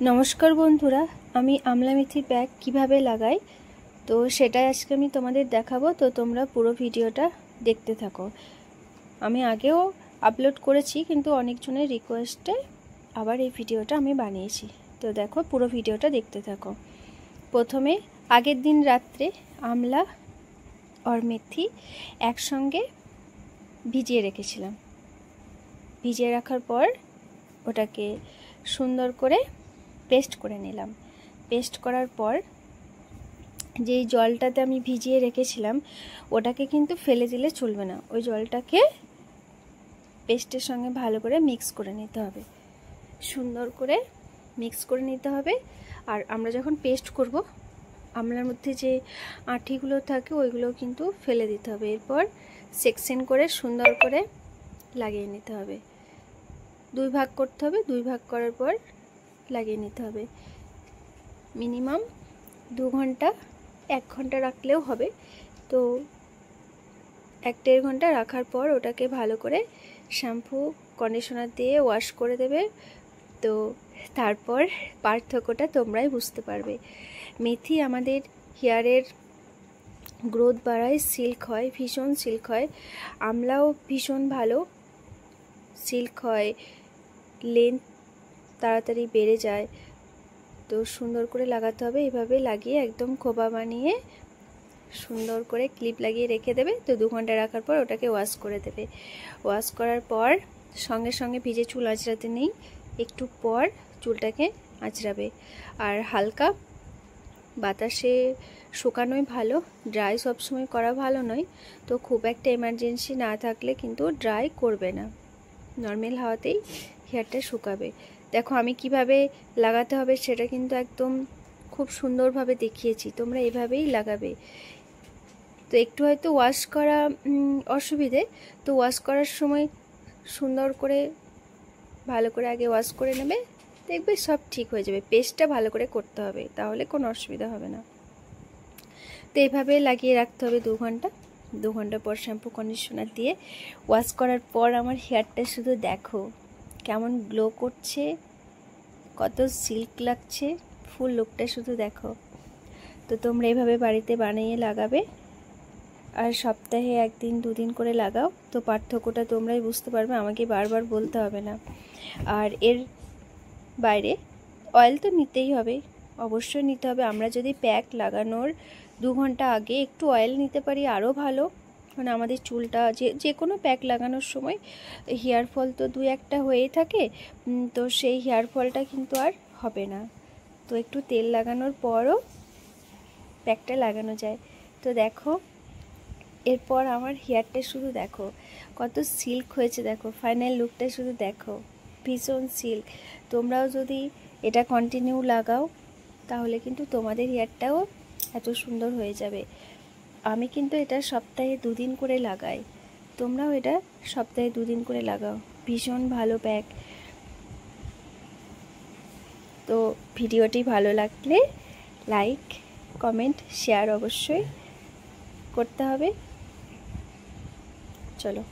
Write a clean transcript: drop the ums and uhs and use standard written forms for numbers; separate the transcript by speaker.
Speaker 1: नमस्कार बंधुरा आमी आमला मेथी पैक किभाबे लागाई तो सेटाई आजके आमी तोमादेर देखाबो। तो तोमरा पुरो भिडियोटा देखते थाको। आमी आगेओ आपलोड करेछि किन्तु अनेकजनेर रिक्वेस्टे आबार एई भिडियोटा आमी बानिয়েছি। तो देखो पुरो भिडियोटा देखते थाको। प्रथमे आगेर दिन रात्रे आमला और मेथी एकसंगे भिजिए रेखेछिलाम। भिजिए राखार पर ओटाके सुंदर करे पेस्ट करे निलाम। पेस्ट करार पर जे जलटाते आमी भिजिए रेखेछिलाम ओटाके किन्तु फेले दिले चलबे ना। ओई जलटाके पेस्टेर संगे भालो करे मिक्स करे निते होबे। सुंदर करे मिक्स करे निते होबे। आर आमरा जखन पेस्ट करब आमलार मধ্যে जे आँठिगुलो थाके ओइगुलो किन्तु फेले दिते होबे। एरपर सेक्शन करे सुंदर करे লাগিয়ে নিতে হবে। দুই ভাগ করতে হবে। দুই ভাগ করার পর লাগিয়ে নিতে হবে। মিনিমাম 2 ঘন্টা 1 ঘন্টা রাখলেও হবে। তো 1-1.5 ঘন্টা রাখার পর ওটাকে ভালো করে শ্যাম্পু কন্ডিশনার দিয়ে ওয়াশ করে দেবে। তো তারপর পার্থক্যটা তোমরাই বুঝতে পারবে। মেথি আমাদের হেয়ারের গ্রোথ বাড়ায়, সিল্ক হয়, ভীষণ সিল্ক হয়। আমলাও ভীষণ ভালো সিল্ক হয়, লেন্থ তাড়াতাড়ি বেড়ে যায়। তো সুন্দর করে লাগাতে হবে। এইভাবে লাগিয়ে একদম খোপা বানিয়ে সুন্দর করে ক্লিপ লাগিয়ে রেখে দেবে। তো 2 ঘন্টা রাখার পর ওটাকে ওয়াশ করে দেবে। ওয়াশ করার পর সঙ্গে সঙ্গে ভিজে চুল আঁচড়াতে নেই, একটু পর চুলটাকে আঁচড়াবে। আর হালকা বাতাসে শুকানোই ভালো, ড্রাই সবসময় করা ভালো নয়। তো খুব একটা এমার্জেন্সি না থাকলে কিন্তু ড্রাই করবে না, নর্মাল হাওয়াতেই হেয়ারটা শুকাবে। দেখো আমি কিভাবে লাগাতে হবে সেটা কিন্তু একদম খুব সুন্দরভাবে দেখিয়েছি, তোমরা এভাবেই লাগাবে। তো একটু হয়তো ওয়াশ করা অসুবিধে, তো ওয়াশ করার সময় সুন্দর করে ভালো করে আগে ওয়াশ করে নেবে, দেখবে সব ঠিক হয়ে যাবে। পেস্টটা ভালো করে করতে হবে, তাহলে কোনো অসুবিধা হবে না। তো এইভাবে লাগিয়ে রাখতে হবে 2 ঘন্টা। 2 ঘন্টা পর শ্যাম্পু কন্ডিশনার দিয়ে ওয়াশ করার পর আমার হেয়ারটা শুধু দেখো কেমন গ্লো করছে, কত সিল্ক লাগছে, ফুল লুকটা শুধু দেখো। তো তোমরা এইভাবে বাড়িতে বানিয়ে লাগাবে আর সপ্তাহে 1 দিন 2 দিন করে লাগাও। তো পার্থক্যটা তোমরাই বুঝতে পারবে, আমাকে বারবার বলতে হবে না। আর এর বাইরে অয়েল তো নিতেই হবে, অবশ্যই নিতে হবে। আমরা যদি প্যাক লাগানোর 2 ঘন্টা আগে একটু অয়েল নিতে পারি আরও ভালো। মানে আমাদের চুলটা যে কোনো প্যাক লাগানোর সময় হেয়ার ফল তো 2-1টা হয়েই থাকে, তো সেই হেয়ার ফলটা কিন্তু আর হবে না। তো একটু তেল লাগানোর পরও প্যাকটা লাগানো যায়। তো দেখো এরপর আমার হেয়ারটা শুধু দেখো কত সিল্ক হয়েছে, দেখো ফাইনাল লুকটা শুধু দেখো, ভীষণ সিল্ক। তোমরাও যদি এটা কন্টিনিউ লাগাও তাহলে কিন্তু তোমাদের হেয়ারটাও এত সুন্দর হয়ে যাবে। আমি কিন্তু এটা সপ্তাহে 2 দিন করে লাগাই, তোমরাও এটা সপ্তাহে 2 দিন করে লাগাও। ভীষণ ভালো প্যাক। তো ভিডিওটি ভালো লাগলে লাইক কমেন্ট শেয়ার অবশ্যই করতে হবে। চলো।